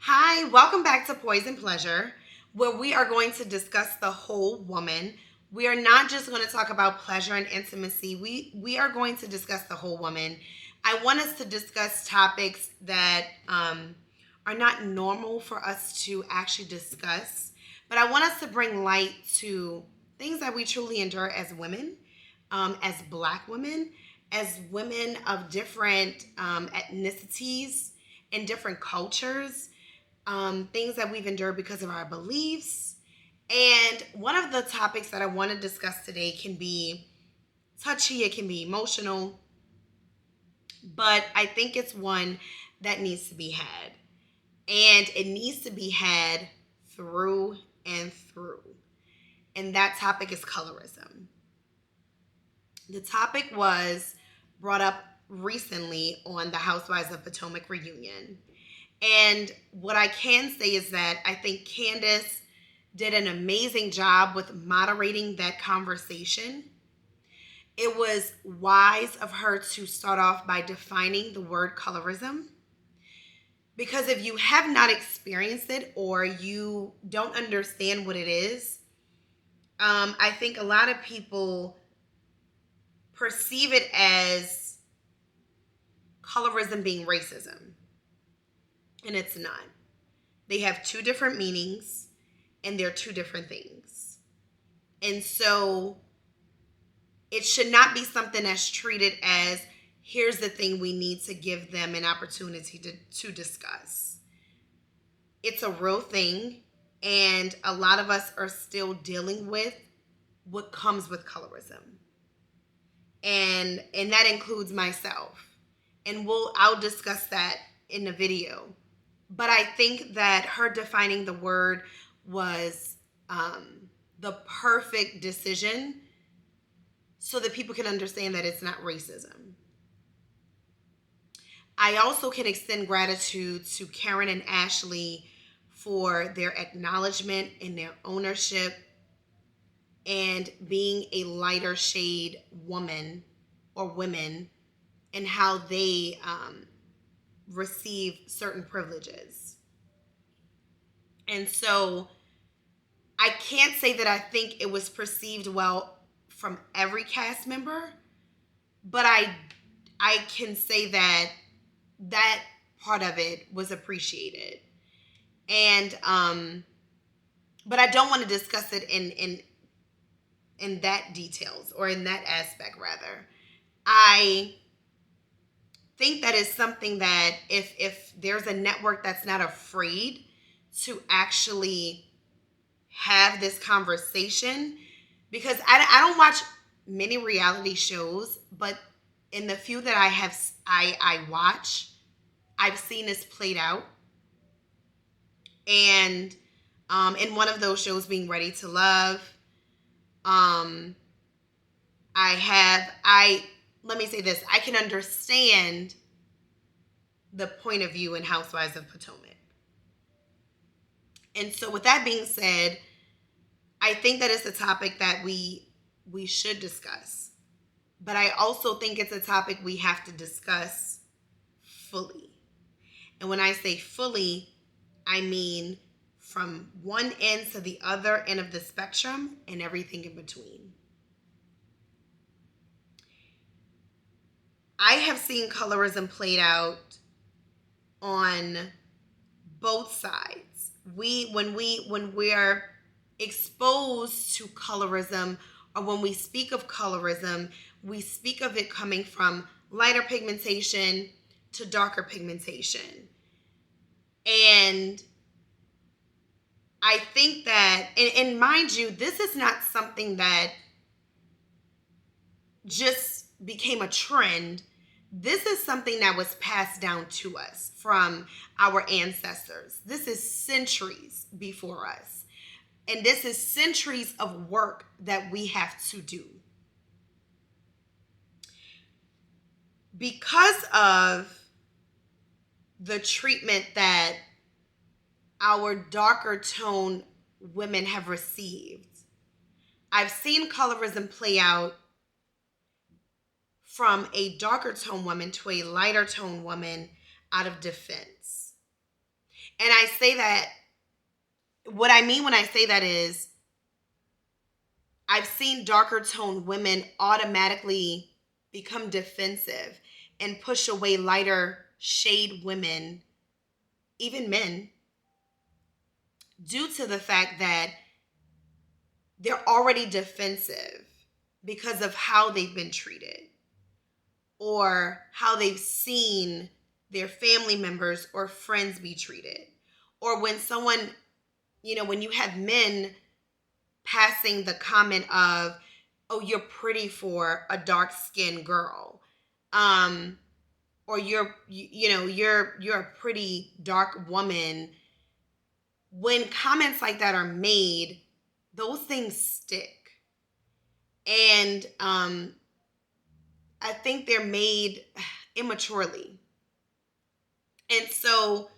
Hi, welcome back to Poison Pleasure, where we are going to discuss the whole woman. We are not just going to talk about pleasure and intimacy. We are going to discuss the whole woman. I want us to discuss topics that are not normal for us to actually discuss, but I want us to bring light to things that we truly endure as women, as Black women, as women of different ethnicities and different cultures, things that we've endured because of our beliefs. And one of the topics that I want to discuss today can be touchy, it can be emotional, but I think it's one that needs to be had. And it needs to be had through and through. And that topic is colorism. The topic was brought up recently on the Housewives of Potomac reunion. And what I can say is that I think Candace did an amazing job with moderating that conversation. It was wise of her to start off by defining the word colorism. Because if you have not experienced it or you don't understand what it is, I think a lot of people perceive it as colorism being racism. And it's not. They have two different meanings and they're two different things. And so it should not be something that's treated as here's the thing we need to give them an opportunity to discuss. It's a real thing, and a lot of us are still dealing with what comes with colorism. And that includes myself. And I'll discuss that in the video. But I think that her defining the word was the perfect decision so that people can understand that it's not racism. I also can extend gratitude to Karen and Ashley for their acknowledgement and their ownership and being a lighter shade woman or women and how they receive certain privileges. And so I can't say that I think it was perceived well from every cast member, but I can say that that part of it was appreciated. And but I don't want to discuss it in that details or in that aspect rather. I think that is something that if there's a network that's not afraid to actually have this conversation, because I don't watch many reality shows, but in the few that I watch, I've seen this played out. And in one of those shows being Ready to Love, let me say this, I can understand the point of view in Housewives of Potomac. And so with that being said, I think that it's a topic that we should discuss. But I also think it's a topic we have to discuss fully. And when I say fully, I mean from one end to the other end of the spectrum and everything in between. I have seen colorism played out on both sides. When we're exposed to colorism, or when we speak of colorism, we speak of it coming from lighter pigmentation to darker pigmentation. And I think that, and mind you, this is not something that just became a trend. This is something that was passed down to us from our ancestors. This is centuries before us. And this is centuries of work that we have to do. Because of the treatment that our darker tone women have received, I've seen colorism play out from a darker tone woman to a lighter tone woman out of defense. And I say that, what I mean when I say that is, I've seen darker toned women automatically become defensive and push away lighter shade women, even men, due to the fact that they're already defensive because of how they've been treated or how they've seen their family members or friends be treated. Or when someone, when you have men passing the comment of, "Oh, you're pretty for a dark-skinned girl." Or you're a pretty dark woman. When comments like that are made, those things stick. And I think they're made immaturely. And so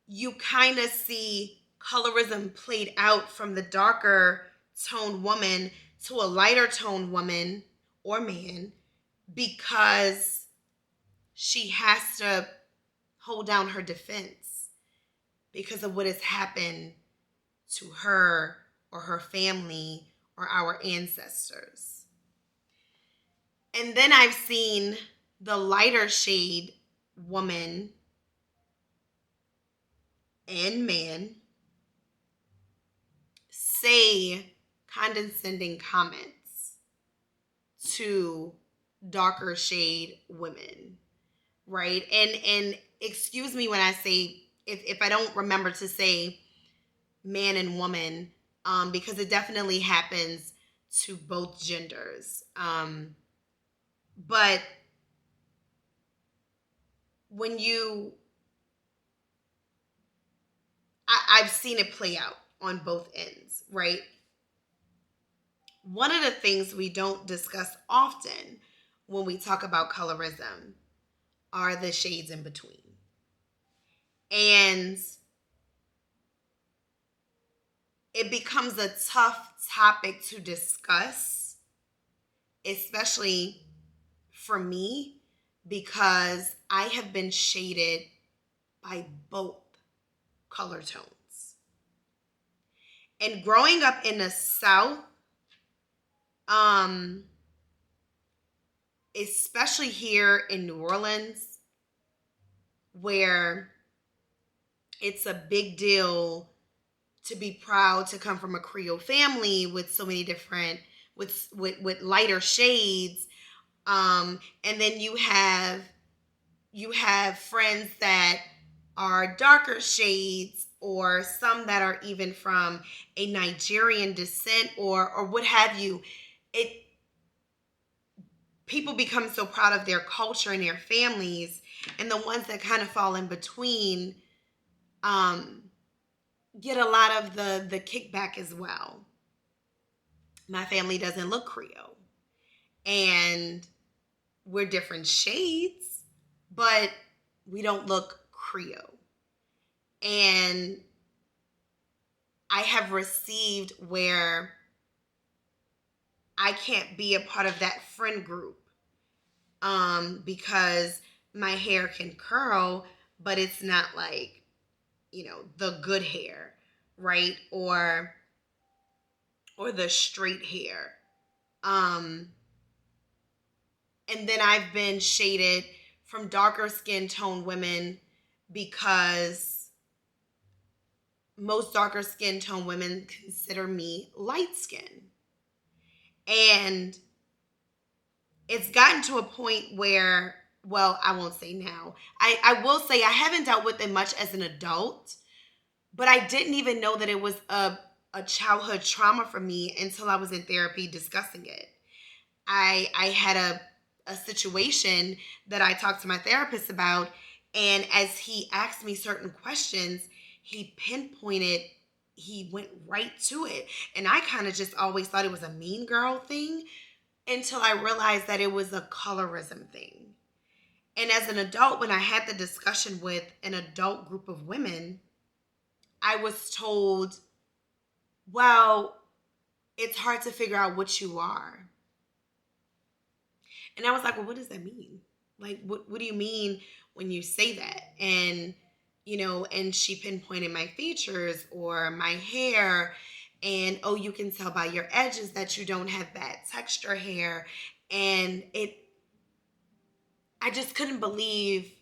you kind of see colorism played out from the darker toned woman to a lighter toned woman or man, because she has to hold down her defense because of what has happened to her or her family or our ancestors. And then I've seen the lighter shade woman and man say condescending comments to darker shade women, right? And excuse me when I say, if I don't remember to say man and woman, because it definitely happens to both genders. But when I've seen it play out on both ends, right? One of the things we don't discuss often when we talk about colorism are the shades in between. And it becomes a tough topic to discuss, especially for me, because I have been shaded by both color tones. And growing up in the South, especially here in New Orleans, where it's a big deal to be proud to come from a Creole family with so many different, with lighter shades, and then you have friends that are darker shades, or some that are even from a Nigerian descent, or what have you. People become so proud of their culture and their families, and the ones that kind of fall in between get a lot of the kickback as well. My family doesn't look Creole, and we're different shades, but we don't look Creole. And I have received where I can't be a part of that friend group because my hair can curl, but it's not like, the good hair, right? Or the straight hair. And then I've been shaded from darker skin tone women because most darker skin tone women consider me light skin. And it's gotten to a point where, well, I won't say now. I will say I haven't dealt with it much as an adult, but I didn't even know that it was a childhood trauma for me until I was in therapy discussing it. I had a situation that I talked to my therapist about, and as he asked me certain questions, he pinpointed, he went right to it. And I kind of just always thought it was a mean girl thing until I realized that it was a colorism thing. And as an adult, when I had the discussion with an adult group of women, I was told, well, it's hard to figure out what you are. And I was like, well, what does that mean? Like, what do you mean when you say that? And and she pinpointed my features or my hair. And oh, you can tell by your edges that you don't have bad texture hair. And I just couldn't believe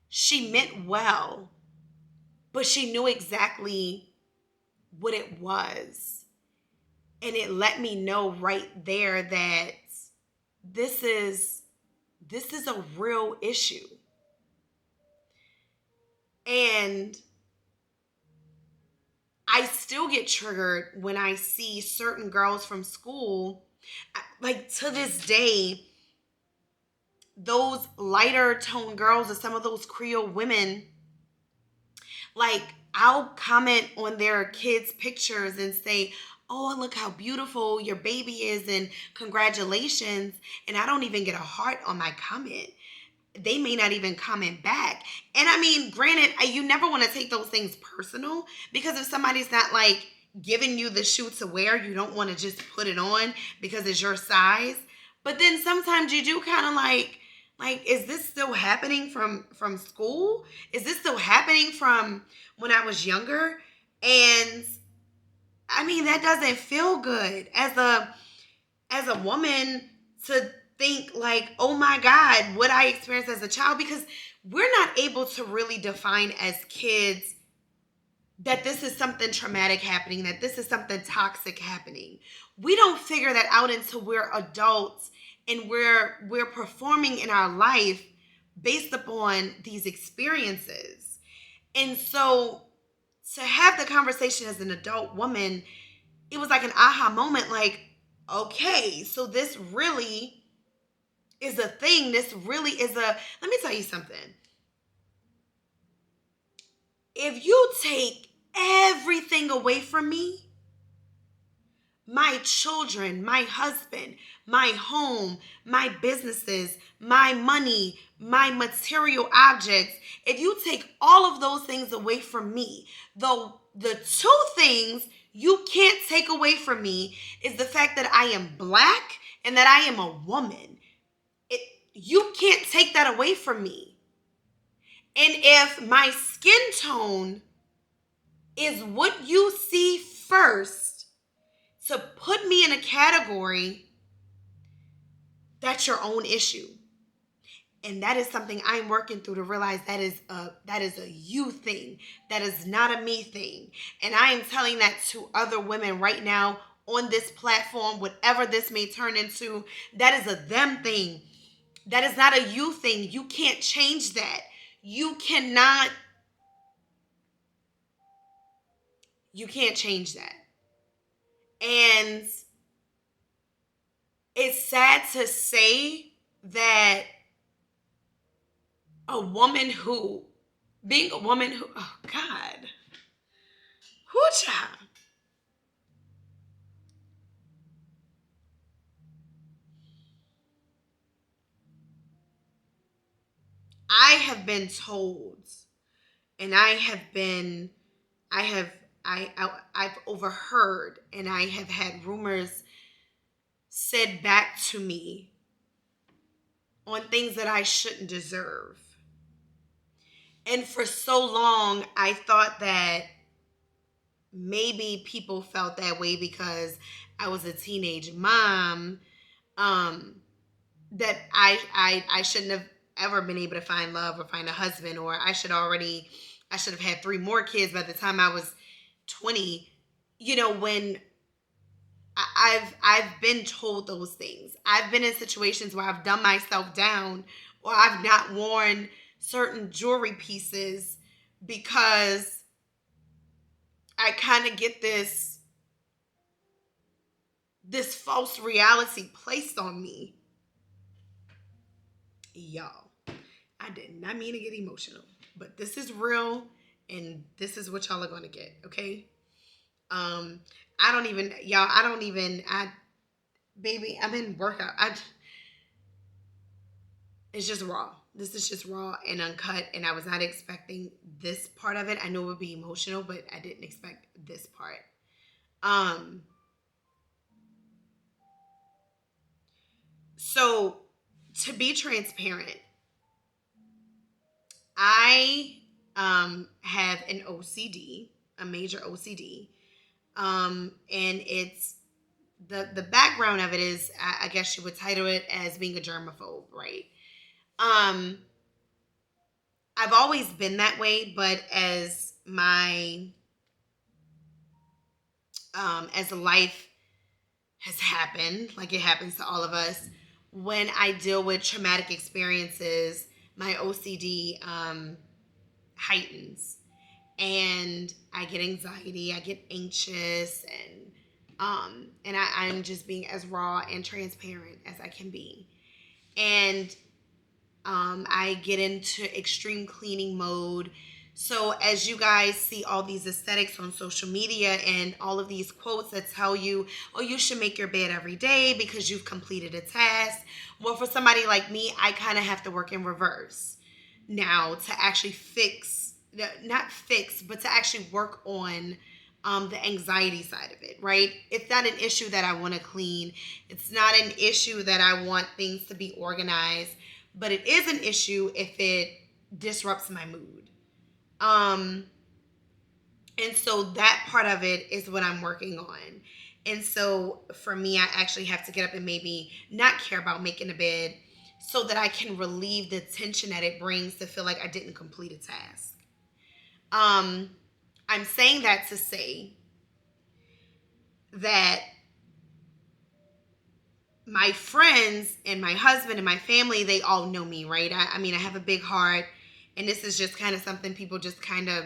she meant well, but she knew exactly what it was. And it let me know right there that this is a real issue. And I still get triggered when I see certain girls from school. Like to this day, those lighter toned girls or some of those Creole women, like I'll comment on their kids' pictures and say, "Oh, look how beautiful your baby is and congratulations." And I don't even get a heart on my comment. They may not even comment back. And I mean, granted, you never want to take those things personal, because if somebody's not like giving you the shoe to wear, you don't want to just put it on because it's your size. But then sometimes you do kind of like, is this still happening from school? Is this still happening from when I was younger? And I mean, that doesn't feel good as a woman to think like, oh my God, what I experienced as a child, because we're not able to really define as kids that this is something traumatic happening, that this is something toxic happening. We don't figure that out until we're adults and we're performing in our life based upon these experiences. And so to have the conversation as an adult woman, it was like an aha moment, like, okay, so this really is a thing. This really is let me tell you something. If you take everything away from me, my children, my husband, my home, my businesses, my money, my material objects, if you take all of those things away from me, the two things you can't take away from me is the fact that I am black and that I am a woman. You can't take that away from me. And if my skin tone is what you see first to put me in a category, that's your own issue. And that is something I'm working through to realize that is a you thing. That is not a me thing. And I am telling that to other women right now on this platform, whatever this may turn into, that is a them thing. That is not a you thing. You can't change that. You cannot, you can't change that. And it's sad to say that a woman who, being a woman who, oh God, whoo child. I have been told, and I have, I've overheard, and I have had rumors said back to me on things that I shouldn't deserve. And for so long, I thought that maybe people felt that way because I was a teenage mom, um, that I shouldn't have ever been able to find love or find a husband, or I should have had three more kids by the time I was 20. When I've been told those things. I've been in situations where I've done myself down, or I've not worn certain jewelry pieces because I kind of get this false reality placed on me. Y'all, I did not mean to get emotional, but this is real, and this is what y'all are going to get, okay? Um baby, I'm in workout. It's just raw. This is just raw and uncut, and I was not expecting this part of it. I knew it would be emotional, but I didn't expect this part. Um so to be transparent, I have an OCD, a major OCD, and it's the background of it is I guess you would title it as being a germaphobe, right? Um, I've always been that way, but as life has happened, like it happens to all of us, when I deal with traumatic experiences, my OCD heightens, and I get anxiety, I get anxious, I'm just being as raw and transparent as I can be, and I get into extreme cleaning mode. So, as you guys see all these aesthetics on social media and all of these quotes that tell you, oh, you should make your bed every day because you've completed a task. Well, for somebody like me, I kind of have to work in reverse now to actually not fix, but to actually work on the anxiety side of it, right? It's not an issue that I want to clean. It's not an issue that I want things to be organized, but it is an issue if it disrupts my mood. Um, and so that part of it is what I'm working on. And so for me, I actually have to get up and maybe not care about making a bed so that I can relieve the tension that it brings to feel like I didn't complete a task. Um, I'm saying that to say that my friends and my husband and my family, they all know me, right? I mean, I have a big heart, and this is just kind of something people just kind of,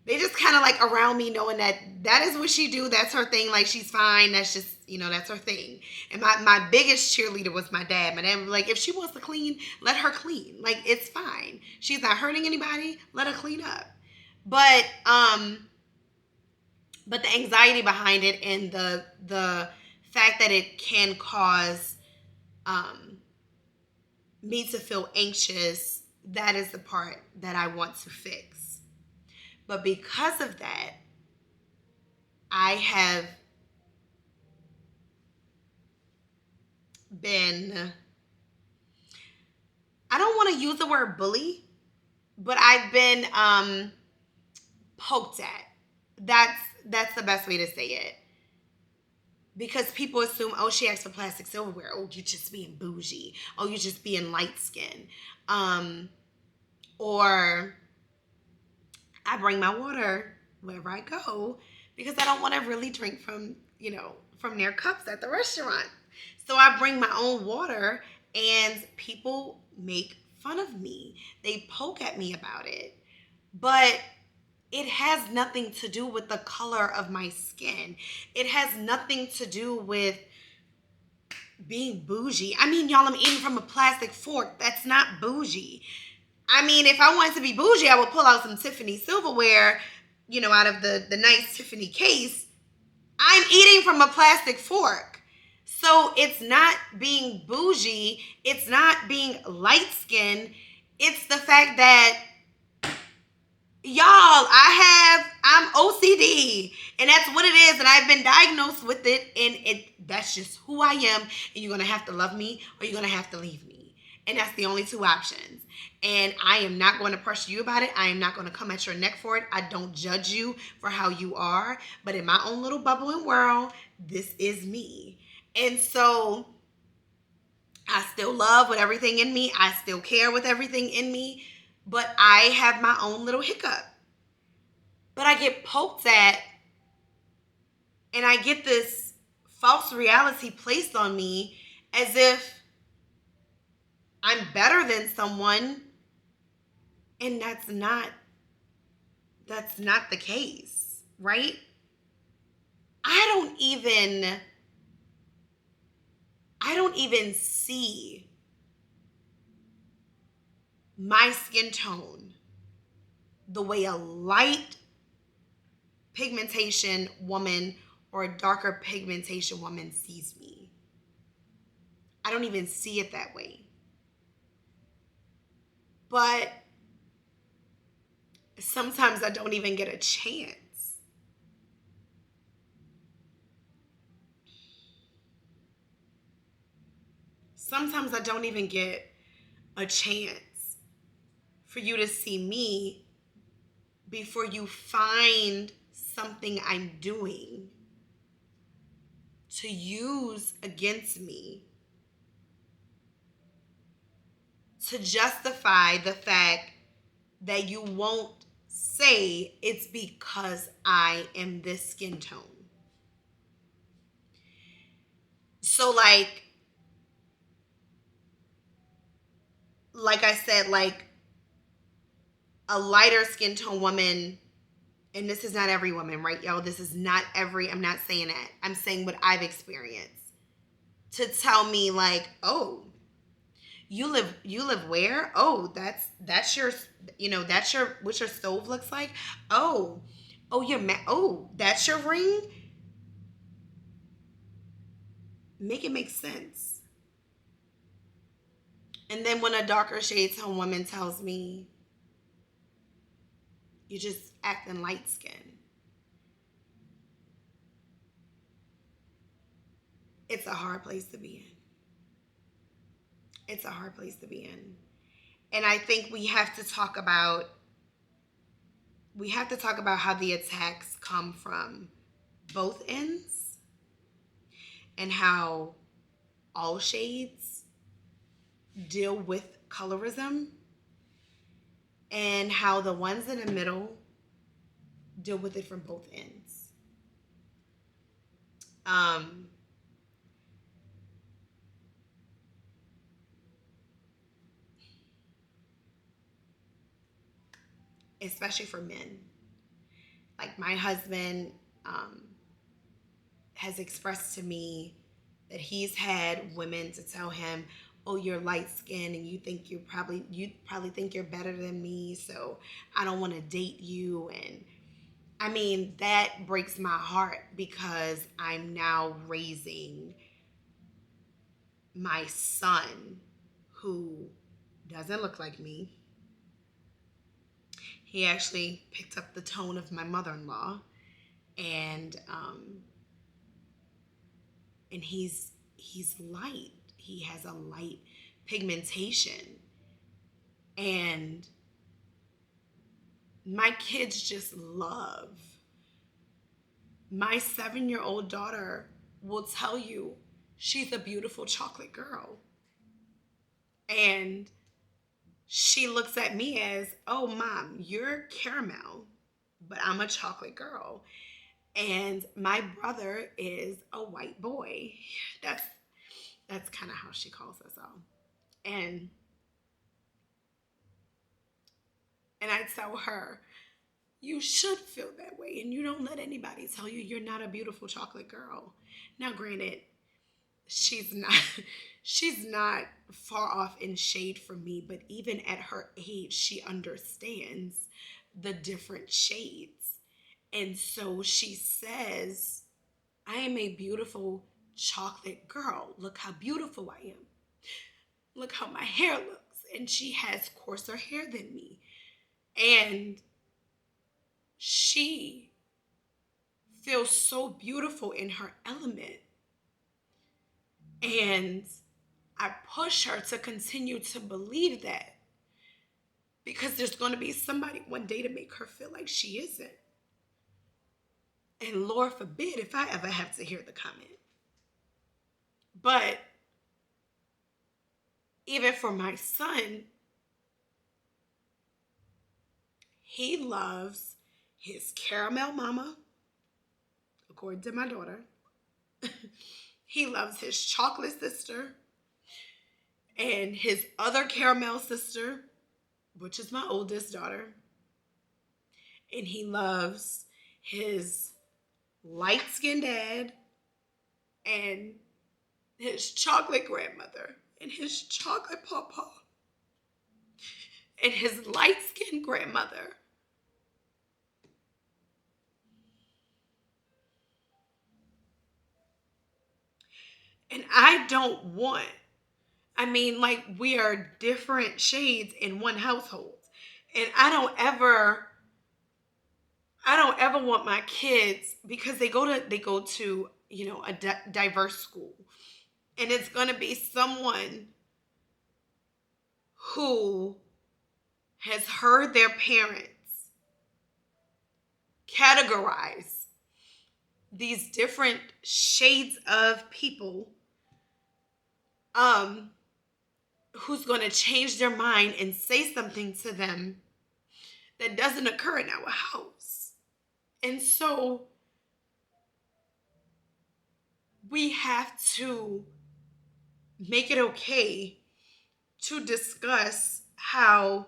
they just kind of like around me knowing that that is what she do. That's her thing. Like, she's fine. That's just, that's her thing. And my biggest cheerleader was my dad. My dad was like, if she wants to clean, let her clean. Like, it's fine. She's not hurting anybody. Let her clean up. But, but the anxiety behind it and the fact that it can cause um, me to feel anxious, that is the part that I want to fix. But because of that, I have been, I don't want to use the word bully, but I've been poked at. That's the best way to say it. Because people assume, oh, she asked for plastic silverware. Oh, you're just being bougie. Oh, you're just being light skinned. Or I bring my water wherever I go because I don't want to really drink from their cups at the restaurant. So I bring my own water, and people make fun of me. They poke at me about it. But it has nothing to do with the color of my skin. It has nothing to do with being bougie. I mean, y'all, I'm eating from a plastic fork. That's not bougie. I mean, if I wanted to be bougie, I would pull out some Tiffany silverware, out of the nice Tiffany case. I'm eating from a plastic fork. So it's not being bougie. It's not being light skinned. It's the fact that, y'all, I'm OCD, and that's what it is, and I've been diagnosed with it, and that's just who I am, and you're gonna have to love me or you're gonna have to leave me. And that's the only two options. And I am not going to pressure you about it. I am not going to come at your neck for it. I don't judge you for how you are, but in my own little bubble and world, this is me. And so I still love with everything in me. I still care with everything in me, but I have my own little hiccup. But I get poked at, and I get this false reality placed on me as if I'm better than someone, and that's not the case, right? I don't even see my skin tone the way a light pigmentation woman or a darker pigmentation woman sees me. I don't even see it that way. But sometimes I don't even get a chance. Sometimes I don't even get a chance for you to see me before you find something I'm doing to use against me to justify the fact that you won't say it's because I am this skin tone. So like I said, like a lighter skin tone woman, and this is not every woman, right, y'all? This is not every, I'm not saying that. I'm saying what I've experienced. To tell me like, oh, you live where? Oh, that's your, that's your, what your stove looks like. Oh, oh, that's your ring. Make it make sense. And then when a darker shade tone woman tells me you just acting light skin, it's a hard place to be in. It's a hard place to be in. And I think we have to talk about how the attacks come from both ends and how all shades deal with colorism and how the ones in the middle deal with it from both ends. Um, Especially for men. Like my husband has expressed to me that he's had women to tell him, "Oh, you're light skinned and you probably think you're better than me, so I don't want to date you." And I mean, that breaks my heart because I'm now raising my son who doesn't look like me. He actually picked up the tone of my mother-in-law, and he's light. He has a light pigmentation, and my kids just love. My 7-year-old daughter will tell you she's a beautiful chocolate girl. And she looks at me as, "Oh, mom, you're caramel, but I'm a chocolate girl." And my brother is a white boy. That's that's kind of how she calls us all. And and I tell her, "You should feel that way, and you don't let anybody tell you you're not a beautiful chocolate girl." Now, granted, she's not she's not far off in shade from me, but even at her age, she understands the different shades. And so she says, "I am a beautiful chocolate girl. Look how beautiful I am. Look how my hair looks." And she has coarser hair than me. And she feels so beautiful in her element. And I push her to continue to believe that because there's going to be somebody one day to make her feel like she isn't. And Lord forbid if I ever have to hear the comment. But even for my son, he loves his caramel mama, according to my daughter. He loves his chocolate sister and his other caramel sister, which is my oldest daughter. And he loves his light skinned dad and his chocolate grandmother and his chocolate papa and his light skinned grandmother. And I don't want, like we are different shades in one household. And I don't ever want my kids, because they go to a diverse school, and it's going to be someone who has heard their parents categorize these different shades of people, um, who's going to change their mind and say something to them that doesn't occur in our house. And so we have to make it okay to discuss how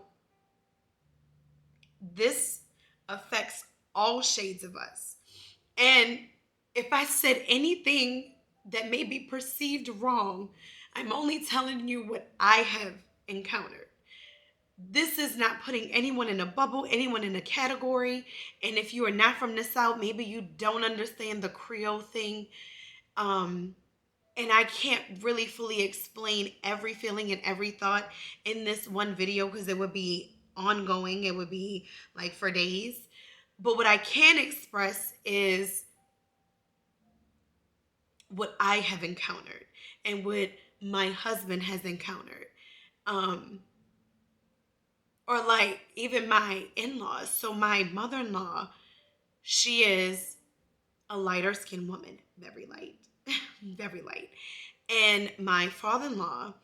this affects all shades of us. And if I said anything that may be perceived wrong, I'm only telling you what I have encountered. This is not putting anyone in a bubble, anyone in a category. And if you are not from the South, maybe you don't understand the Creole thing. And I can't really fully explain every feeling and every thought in this one video because it would be ongoing. It would be like for days. But what I can express is what I have encountered and what my husband has encountered. Or like even my in-laws. So my mother-in-law, she is a lighter skinned woman, very light, very light. And my father-in-law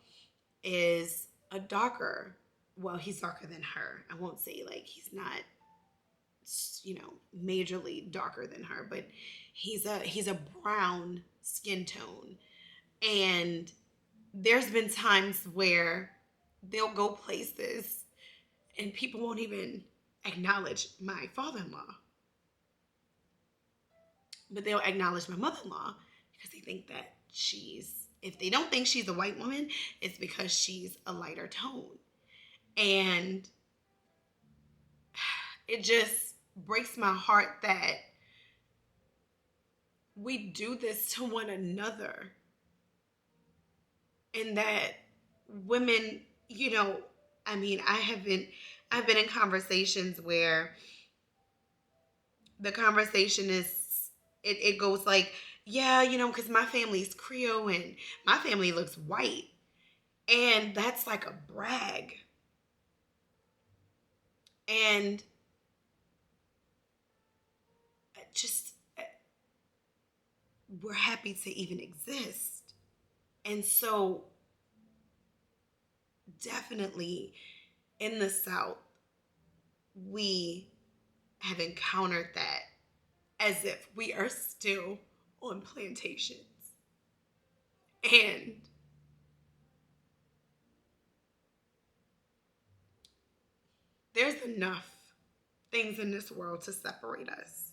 is a darker, well, he's darker than her. I won't say like he's not, majorly darker than her, but he's a brown skin tone. And there's been times where they'll go places and people won't even acknowledge my father-in-law, but they'll acknowledge my mother-in-law because they think that if they don't think she's a white woman, it's because she's a lighter tone. And it just breaks my heart that we do this to one another, and that women, I've been in conversations where the conversation is, it goes like, yeah, because my family's Creole and my family looks white. And that's like a brag. And just, we're happy to even exist. And so definitely in the South, we have encountered that as if we are still on plantations. And there's enough things in this world to separate us.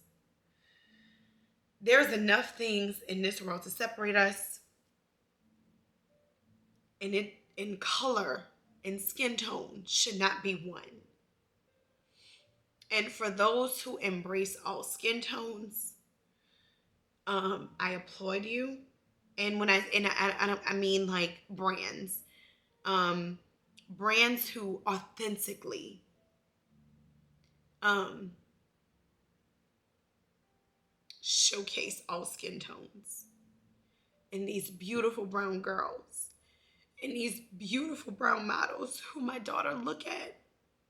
There's enough things in this world to separate us. And it, in color and skin tone, should not be one. And for those who embrace all skin tones, I applaud you. And I mean like brands, brands who authentically, showcase all skin tones, and these beautiful brown girls and these beautiful brown models who my daughter look at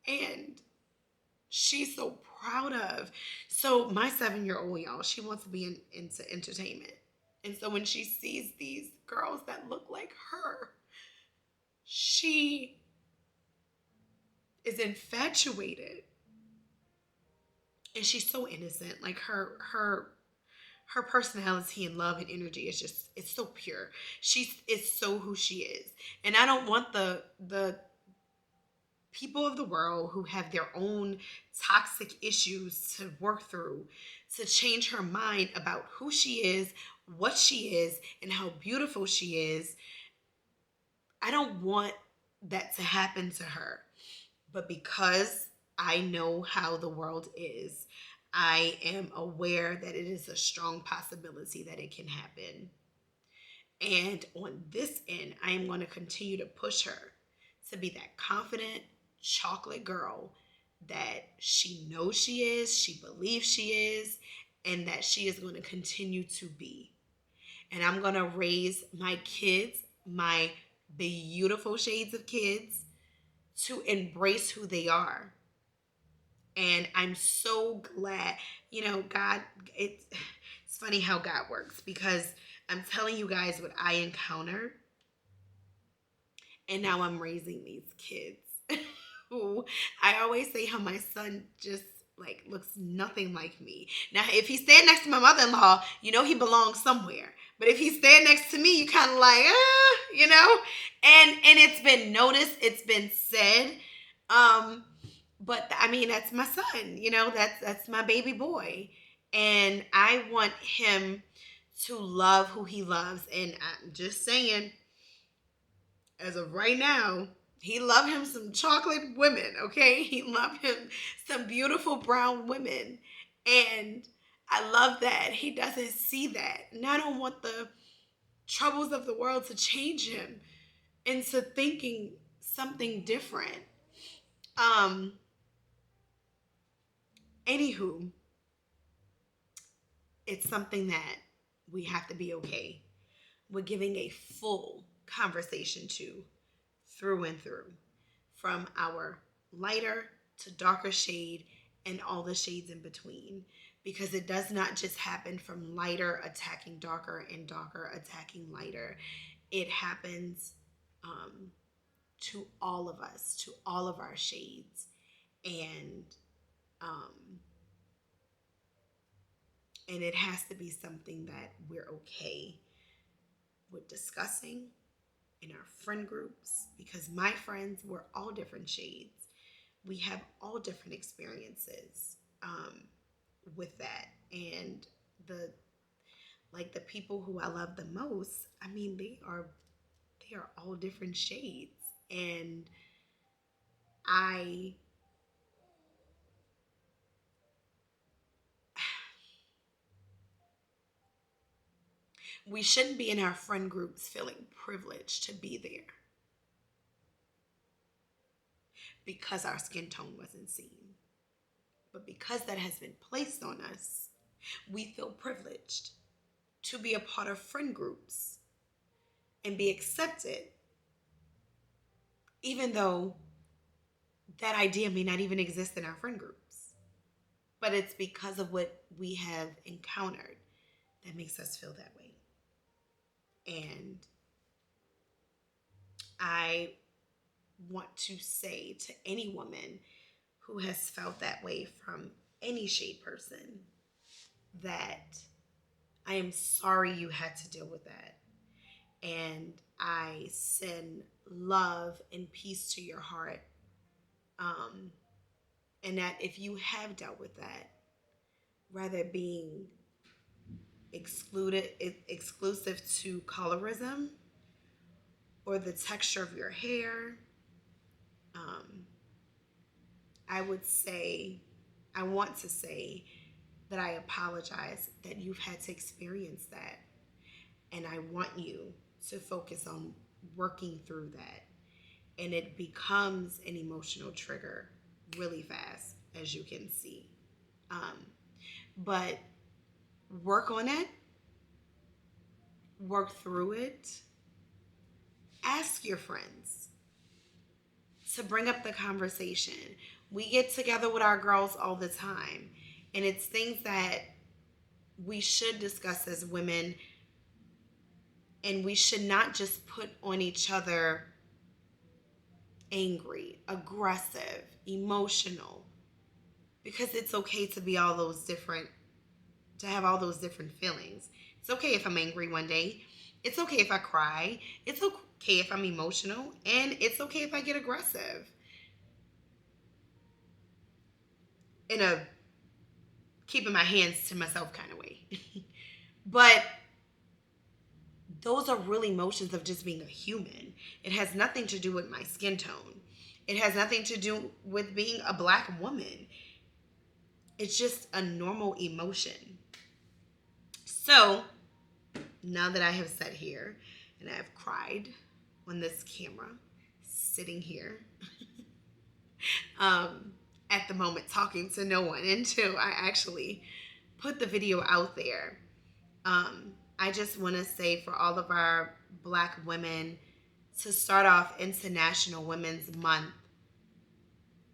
and she's so proud of. So my 7-year-old, y'all, she wants to be into entertainment. And so when she sees these girls that look like her, she is infatuated. And she's so innocent. Like her personality and love and energy is just, it's so pure. It's so who she is. And I don't want the people of the world who have their own toxic issues to work through to change her mind about who she is, what she is, and how beautiful she is. I don't want that to happen to her. But because I know how the world is, I am aware that it is a strong possibility that it can happen. And on this end, I am going to continue to push her to be that confident chocolate girl that she knows she is, she believes she is, and that she is going to continue to be. And I'm going to raise my kids, my beautiful shades of kids, to embrace who they are. And I'm so glad, God, it's funny how God works, because I'm telling you guys what I encountered, and now I'm raising these kids who, I always say how my son just like looks nothing like me. Now, if he's standing next to my mother-in-law, he belongs somewhere. But if he's standing next to me, you kind of like, and it's been noticed, it's been said. But I mean, that's my son, that's my baby boy. And I want him to love who he loves. And I'm just saying, as of right now, he love him some chocolate women, okay? He love him some beautiful brown women. And I love that he doesn't see that. And I don't want the troubles of the world to change him into thinking something different. Um, Anywho, it's something that we have to be okay with giving a full conversation to, through and through, from our lighter to darker shade and all the shades in between, because it does not just happen from lighter attacking darker and darker attacking lighter. It happens to all of us, to all of our shades. And um, and it has to be something that we're okay with discussing in our friend groups, because my friends, we're all different shades. We have all different experiences with that. And the people who I love the most, I mean, they are all different shades. And I we shouldn't be in our friend groups feeling privileged to be there because our skin tone wasn't seen. But because that has been placed on us, we feel privileged to be a part of friend groups and be accepted, even though that idea may not even exist in our friend groups. But it's because of what we have encountered that makes us feel that way. And I want to say to any woman who has felt that way from any shade person that I am sorry you had to deal with that. And I send love and peace to your heart. And that if you have dealt with that, rather being exclusive to colorism or the texture of your hair, I want to say that I apologize that you've had to experience that. And I want you to focus on working through that. And it becomes an emotional trigger really fast, as you can see. But work on it, work through it. Ask your friends to bring up the conversation. We get together with our girls all the time, and it's things that we should discuss as women, and we should not just put on each other angry, aggressive, emotional, because it's okay to be to have all those different feelings. It's okay if I'm angry one day. It's okay if I cry. It's okay if I'm emotional. And it's okay if I get aggressive. In a keeping my hands to myself kind of way. But those are really emotions of just being a human. It has nothing to do with my skin tone. It has nothing to do with being a Black woman. It's just a normal emotion. So, now that I have sat here and I have cried on this camera, sitting here, at the moment talking to no one until I actually put the video out there, I just want to say for all of our Black women, to start off International Women's Month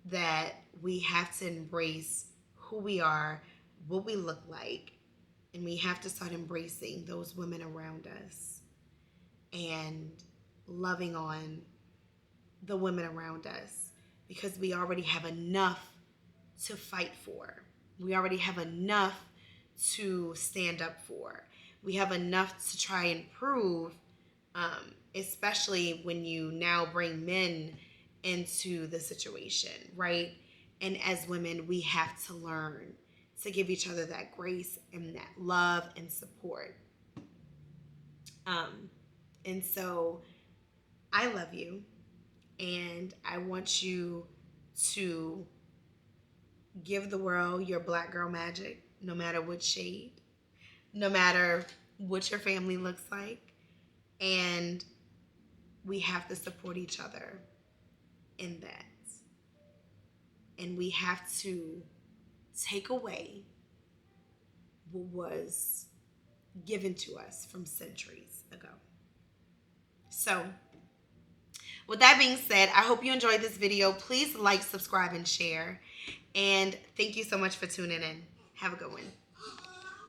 that we have to embrace who we are, what we look like, and we have to start embracing those women around us and loving on the women around us, because we already have enough to fight for. We already have enough to stand up for. We have enough to try and prove, especially when you now bring men into the situation, right? And as women, we have to learn to give each other that grace and that love and support. Um, and so I love you, and I want you to give the world your black girl magic, no matter what shade, no matter what your family looks like. And we have to support each other in that. And we have to take away what was given to us from centuries ago. So, with that being said, I hope you enjoyed this video. Please like, subscribe, and share. And thank you so much for tuning in. Have a good one.